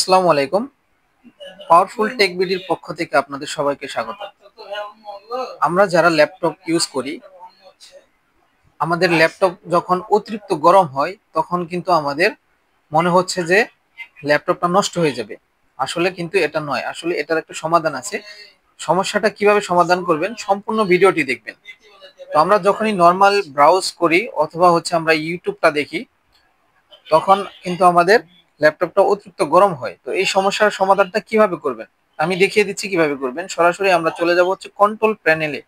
আসসালামু আলাইকুম। Powerful take বিডির পক্ষ থেকে আপনাদের সবাইকে স্বাগত। আমরা যারা ল্যাপটপ ইউজ করি, আমাদের ল্যাপটপ যখন অতিরিক্ত গরম হয় তখন কিন্তু আমাদের মনে হচ্ছে যে ল্যাপটপটা নষ্ট হয়ে যাবে। আসলে কিন্তু এটা নয়, আসলে এটার একটা সমাধান আছে। সমস্যাটা কিভাবে সমাধান করবেন সম্পূর্ণ ভিডিওটি দেখবেন। তো আমরা যখনই নর্মাল ব্রাউজ করি অথবা আমরা ইউটিউবটা দেখি, তখন কিন্তু আমাদের ল্যাপটপটা অতিরিক্ত গরম হয়। তো এই সমস্যার সমাধানটা কিভাবে করবেন আমি দেখিয়ে দিচ্ছি কিভাবে করবেন। সরাসরি আমরা চলে যাব কন্ট্রোল প্যানেলে।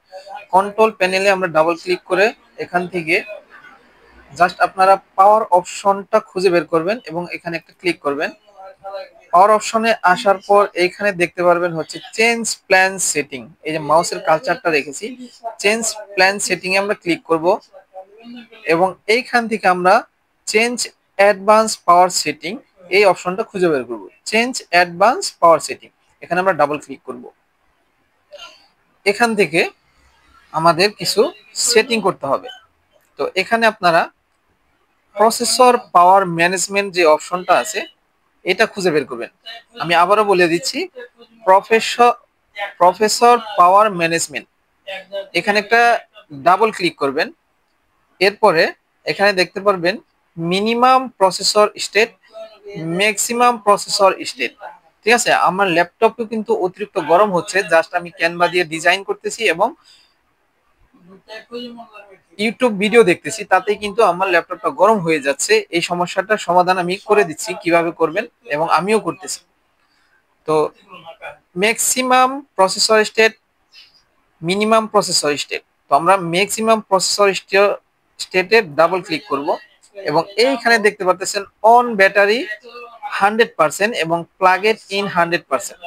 কন্ট্রোল প্যানেলে আমরা ডাবল ক্লিক করে এখান থেকে জাস্ট আপনারা পাওয়ার অপশনটা খুঁজে বের করবেন এবং এখানে একটা ক্লিক করবেন। পাওয়ার অপশনে আসার পর এইখানে দেখতে পারবেন চেঞ্জ প্ল্যান সেটিং। এই যে মাউসের কালচারটা রেখেছি, চেঞ্জ প্ল্যান সেটিং এ আমরা ক্লিক করব এবং এইখান থেকে আমরা চেঞ্জ অ্যাডভান্স পাওয়ার সেটিং এই অপশনটা খুঁজে বের করব। চেঞ্জ অ্যাডভান্স পাওয়ার সেটিং, এখানে আমরা ডাবল ক্লিক করব। এখান থেকে আমাদের কিছু সেটিং করতে হবে। তো এখানে আপনারা প্রসেসর পাওয়ার ম্যানেজমেন্ট যে অপশনটা আছে এটা খুঁজে বের করবেন। আমি আবারও বলে দিচ্ছি, প্রফেসর পাওয়ার ম্যানেজমেন্ট, এখানে একটা ডাবল ক্লিক করবেন। এরপরে এখানে দেখতে পারবেন minimum processor state, maximum processor state. ঠিক আছে, আমার ল্যাপটপে কিন্তু অতিরিক্ত গরম হচ্ছে, জাস্ট আমি ক্যানভা দিয়ে ডিজাইন করতেছি এবং ইউটিউব ভিডিও দেখতেছি, তাতেই কিন্তু আমার ল্যাপটপটা গরম হয়ে যাচ্ছে। এই সমস্যাটার সমাধান আমি করে দিচ্ছি কিভাবে করবেন এবং আমিও করতেছি। তো maximum processor state, minimum processor state. তো আমরা ম্যাক্সিমাম প্রসেসর স্টেটে ডাবল ক্লিক করব এবং এইখানে দেখতে পাচ্ছেন অন ব্যাটারি 100% এবং প্লাগড ইন 100%।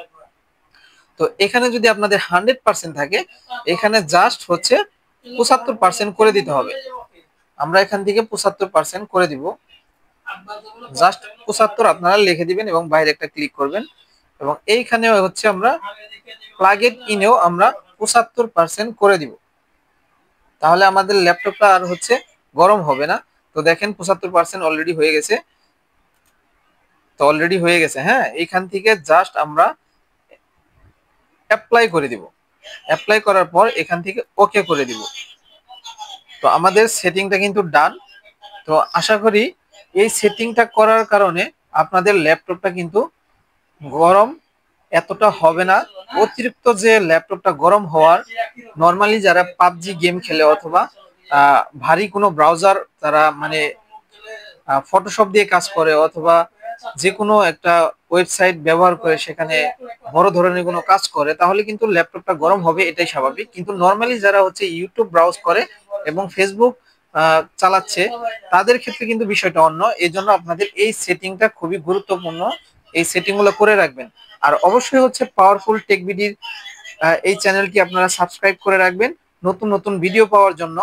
তো এখানে যদি আপনাদের 100% থাকে, এখানে জাস্ট 75% করে দিতে হবে। আমরা এখান থেকে 75% করে দিব। জাস্ট 75 আপনারা লিখে দিবেন এবং বাইরে একটা ক্লিক করবেন এবং এইখানে আমরা প্লাগড ইনেও আমরা 75% করে দিব। তাহলে আমাদের ল্যাপটপটা আর গরম হবে না। তো দেখেন 75% অলরেডি হয়ে গেছে। হ্যাঁ, এইখান থেকে জাস্ট আমরা অ্যাপ্লাই করে দিব। অ্যাপ্লাই করার পর এখান থেকে ওকে করে দিব। তো আমাদের সেটিংটা কিন্তু ডান। তো আশা করি এই সেটিংটা করার কারণে আপনাদের ল্যাপটপটা কিন্তু গরম এতটা হবে না। অতিরিক্ত যে ল্যাপটপটা গরম হওয়ার, নরমালি যারা পাবজি গেম খেলে অথবা ভারী কোনো ব্রাউজার তারা মানে ফটোশপ দিয়ে কাজ করে অথবা যে কোনো একটা ওয়েবসাইট ব্যবহার করে সেখানে বড় ধরনের কোনো কাজ করে, তাহলে কিন্তু ল্যাপটপটা গরম হবে, এটাই স্বাভাবিক। কিন্তু নরমালি যারা ইউটিউব ব্রাউজ করে এবং ফেসবুক চালাচ্ছে, তাদের ক্ষেত্রে কিন্তু বিষয়টা অন্য। এই জন্য আপনাদের এই সেটিংটা খুবই গুরুত্বপূর্ণ, এই সেটিং গুলো করে রাখবেন। আর অবশ্যই পাওয়ারফুল টেক বিডির এই চ্যানেলটি আপনারা সাবস্ক্রাইব করে রাখবেন নতুন নতুন ভিডিও পাওয়ার জন্য।